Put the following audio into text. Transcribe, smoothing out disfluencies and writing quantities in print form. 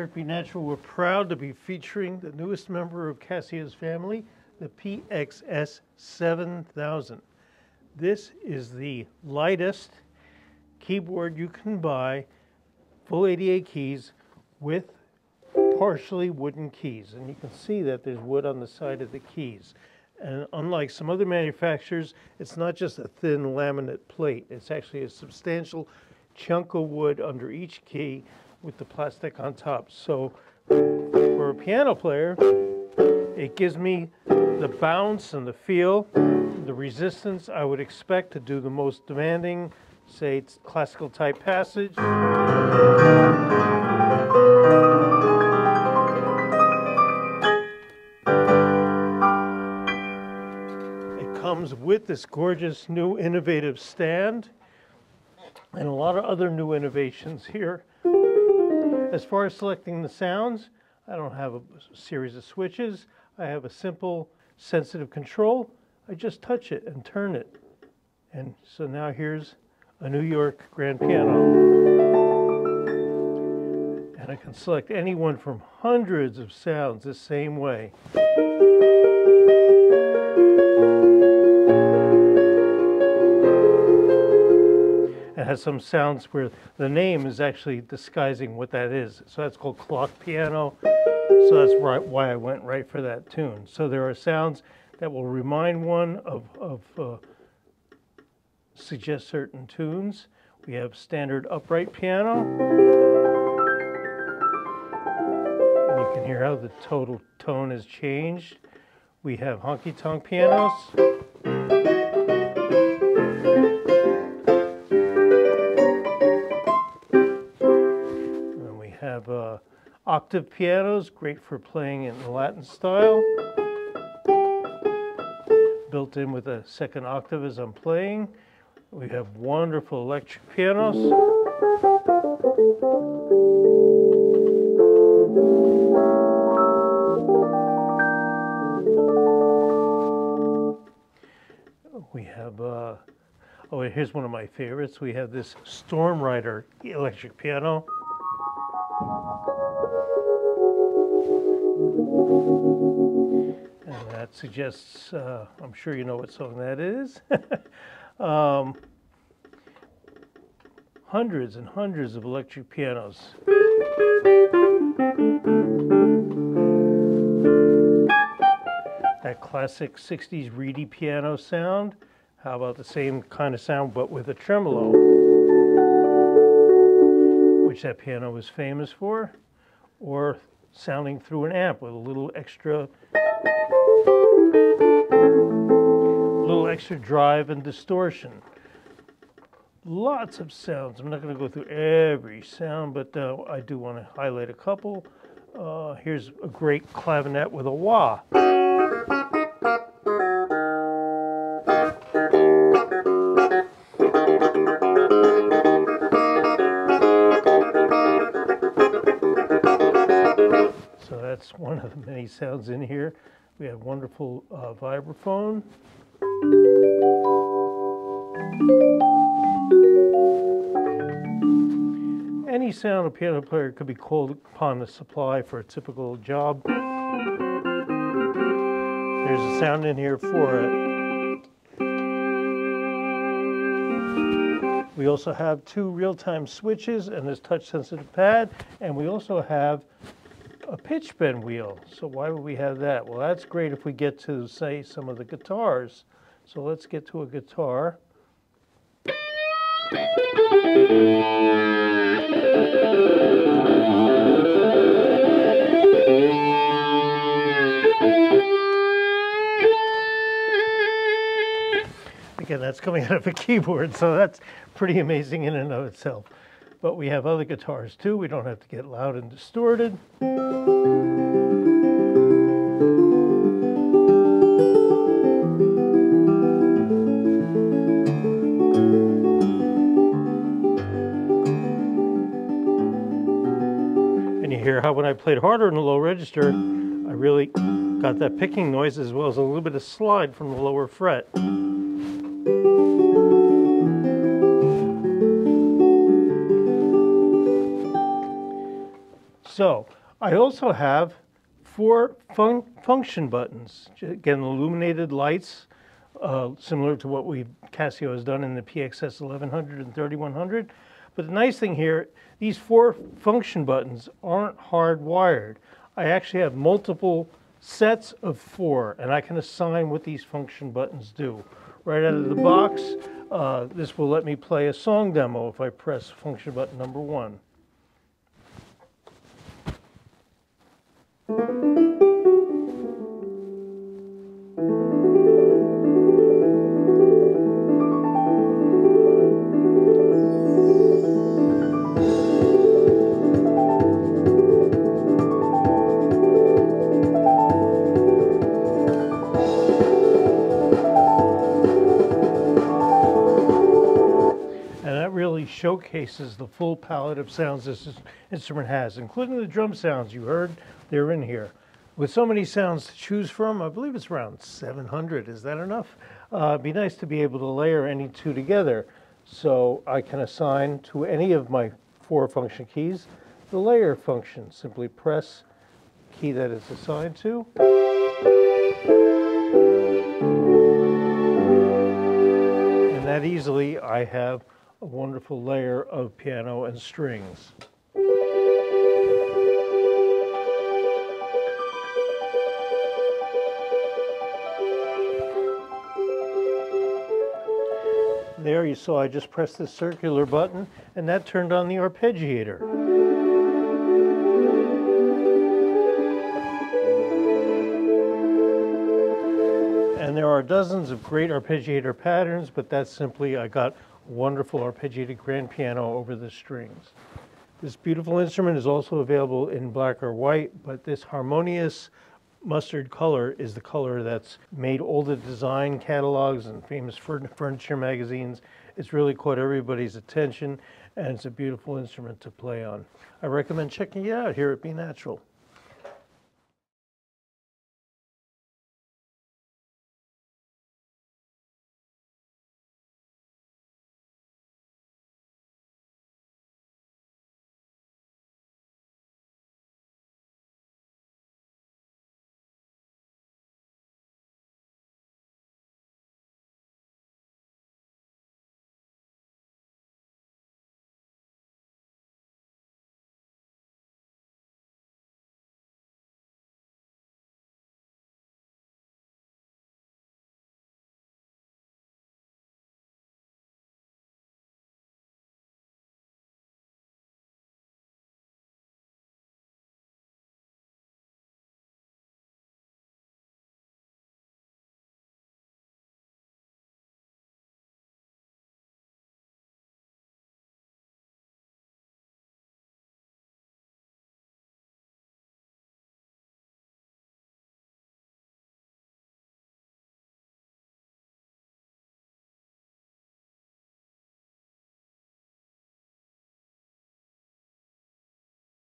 here at Be Natural, we're proud to be featuring the newest member of Casio's family, the PX-S7000. This is the lightest keyboard you can buy, full 88 keys with partially wooden keys. And you can see that there's wood on the side of the keys. And unlike some other manufacturers, it's not just a thin laminate plate. It's actually a substantial chunk of wood under each key with the plastic on top. So for a piano player, it gives me the bounce and the feel, the resistance I would expect to do the most demanding, say, classical type passage. It comes with this gorgeous new innovative stand and a lot of other new innovations here. As far as selecting the sounds, I don't have a series of switches. I have a simple sensitive control. I just touch it and turn it. And so now here's a New York grand piano. And I can select any one from hundreds of sounds the same way. It has some sounds where the name is actually disguising what that is. So that's called clock piano. So that's why I went right for that tune. So there are sounds that will remind one of suggest certain tunes. We have standard upright piano. And you can hear how the total tone has changed. We have honky-tonk pianos. And we have octave pianos, great for playing in the Latin style. Built in with a second octave as I'm playing. We have wonderful electric pianos. We have, oh, and here's one of my favorites. We have this Storm Rider electric piano. And that suggests, I'm sure you know what song that is. Hundreds and hundreds of electric pianos. That classic 60s reedy piano sound. How about the same kind of sound but with a tremolo, which that piano was famous for, or sounding through an amp with a little extra drive and distortion. Lots of sounds. I'm not going to go through every sound, but I do want to highlight a couple. Here's a great clavinet with a wah. So that's one of the many sounds in here. We have wonderful vibraphone. Any sound a piano player could be called upon to supply for a typical job. There's a sound in here for it. We also have two real-time switches and this touch-sensitive pad, and we also have a pitch bend wheel. So why would we have that? Well, that's great if we get to, say, some of the guitars. So let's get to a guitar. Again, that's coming out of a keyboard, so that's pretty amazing in and of itself. But we have other guitars too. We don't have to get loud and distorted. And you hear how when I played harder in the low register, I really got that picking noise as well as a little bit of slide from the lower fret. So I also have 4 function buttons. Again, illuminated lights, similar to what Casio has done in the PX-S1100 and 3100. But the nice thing here, these 4 function buttons aren't hardwired. I actually have multiple sets of 4, and I can assign what these function buttons do. Right out of the box, this will let me play a song demo if I press function button number 1. Really showcases the full palette of sounds this instrument has, including the drum sounds you heard. They're in here. With so many sounds to choose from, I believe it's around 700. Is that enough? It'd be nice to be able to layer any 2 together, so I can assign to any of my 4 function keys the layer function. Simply press the key that it's assigned to. And that easily I have a wonderful layer of piano and strings. There you saw I just pressed the circular button and that turned on the arpeggiator. And there are dozens of great arpeggiator patterns, but that's simply I got wonderful arpeggiated grand piano over the strings. This beautiful instrument is also available in black or white, but this Harmonious mustard color is the color that's made all the design catalogs and famous furniture magazines. It's really caught everybody's attention, and it's a beautiful instrument to play on. I recommend checking it out here at Be Natural.